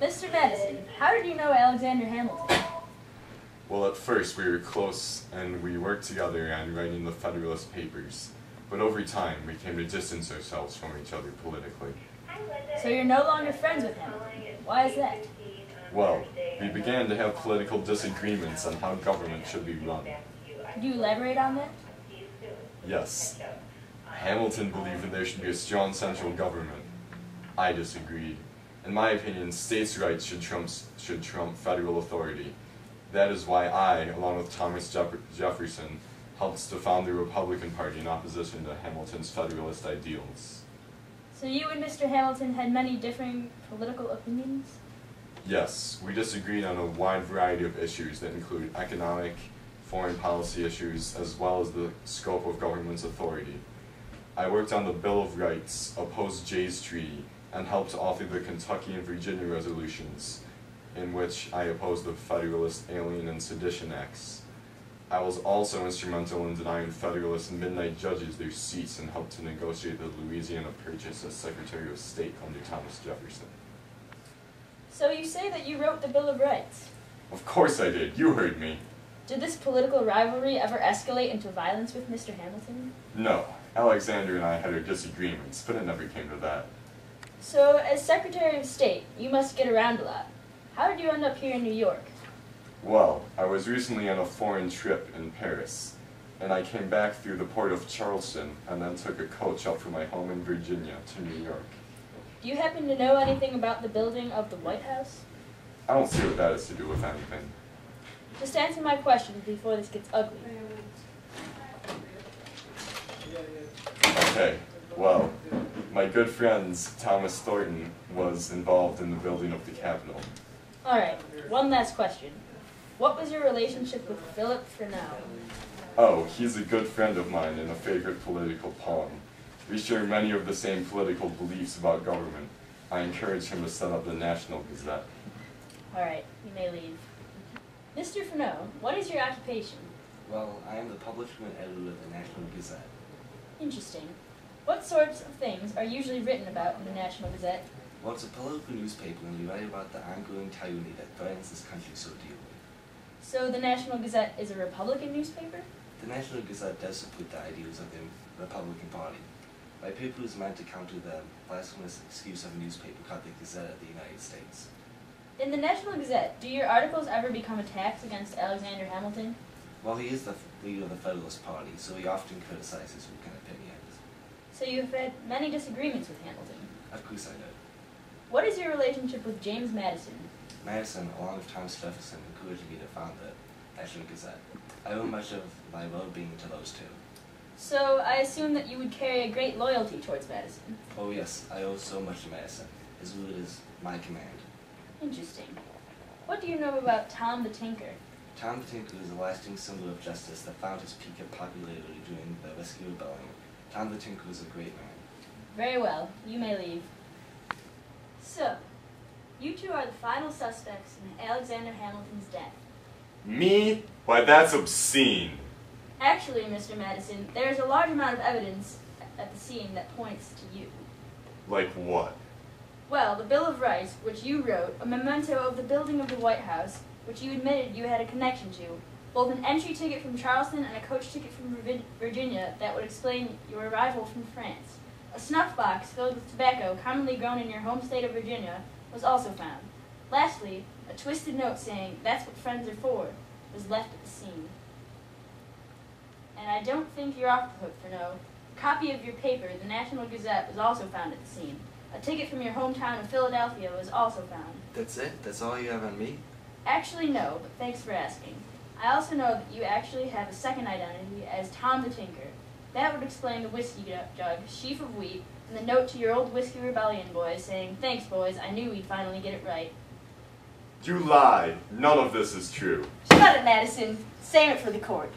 Mr. Madison, how did you know Alexander Hamilton? Well, at first we were close and we worked together on writing the Federalist Papers, but over time we came to distance ourselves from each other politically. So you're no longer friends with Hamilton. Why is that? Well, we began to have political disagreements on how government should be run. Could you elaborate on that? Yes, Hamilton believed that there should be a strong central government. I disagreed. In my opinion, states' rights should trump federal authority. That is why I, along with Thomas Jefferson, helped to found the Republican Party in opposition to Hamilton's Federalist ideals. So you and Mr. Hamilton had many differing political opinions? Yes, we disagreed on a wide variety of issues that include economic, foreign policy issues, as well as the scope of government's authority. I worked on the Bill of Rights, opposed Jay's Treaty, and helped author the Kentucky and Virginia resolutions, in which I opposed the Federalist Alien and Sedition Acts. I was also instrumental in denying Federalist midnight judges their seats and helped to negotiate the Louisiana Purchase as Secretary of State under Thomas Jefferson. So you say that you wrote the Bill of Rights? Of course I did. You heard me. Did this political rivalry ever escalate into violence with Mr. Hamilton? No. Alexander and I had our disagreements, but it never came to that. So, as Secretary of State, you must get around a lot. How did you end up here in New York? Well, I was recently on a foreign trip in Paris, and I came back through the port of Charleston and then took a coach up from my home in Virginia to New York. Do you happen to know anything about the building of the White House? I don't see what that has to do with anything. Just answer my question before this gets ugly. Okay, well, my good friend Thomas Thornton was involved in the building of the Capitol. Alright, one last question. What was your relationship with Philip Freneau? Oh, he's a good friend of mine and a favorite political pawn. We share many of the same political beliefs about government. I encouraged him to set up the National Gazette. Alright, you may leave. Mr. Freneau, what is your occupation? Well, I am the publisher and editor of the National Gazette. Interesting. What sorts of things are usually written about in the National Gazette? Well, it's a political newspaper and we write about the ongoing tyranny that threatens this country so dearly. So the National Gazette is a Republican newspaper? The National Gazette does support the ideals of the Republican Party. My paper is meant to counter the blasphemous excuse of a newspaper called the Gazette of the United States. In the National Gazette, do your articles ever become attacks against Alexander Hamilton? Well, he is the leader of the Federalist Party, so he often criticizes weakened opinions. So you've had many disagreements with Hamilton. Of course I do. What is your relationship with James Madison? Madison, along with Thomas Jefferson, encouraged me to found the National Gazette. I owe much of my well-being to those two. So I assume that you would carry a great loyalty towards Madison. Oh yes, I owe so much to Madison. His word is my command. Interesting. What do you know about Tom the Tinker? Tom the Tinker is a lasting symbol of justice that found his peak of popularity during the Whiskey Rebellion. Tom the Tinker was a great man. Very well. You may leave. So, you two are the final suspects in Alexander Hamilton's death. Me? Why, that's obscene. Actually, Mr. Madison, there is a large amount of evidence at the scene that points to you. Like what? Well, the Bill of Rights, which you wrote, a memento of the building of the White House, which you admitted you had a connection to, both an entry ticket from Charleston and a coach ticket from Virginia that would explain your arrival from France. A snuff box filled with tobacco commonly grown in your home state of Virginia was also found. Lastly, a twisted note saying, "That's what friends are for," was left at the scene. And I don't think you're off the hook, Freneau. A copy of your paper, the National Gazette, was also found at the scene. A ticket from your hometown of Philadelphia was also found. That's it? That's all you have on me? Actually, no, but thanks for asking. I also know that you actually have a second identity as Tom the Tinker. That would explain the whiskey jug, sheaf of wheat, and the note to your old Whiskey Rebellion boys saying, "Thanks, boys, I knew we'd finally get it right." You lied. None of this is true. Shut it, Madison. Save it for the court.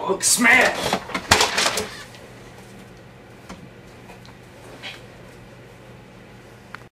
Hulk smash!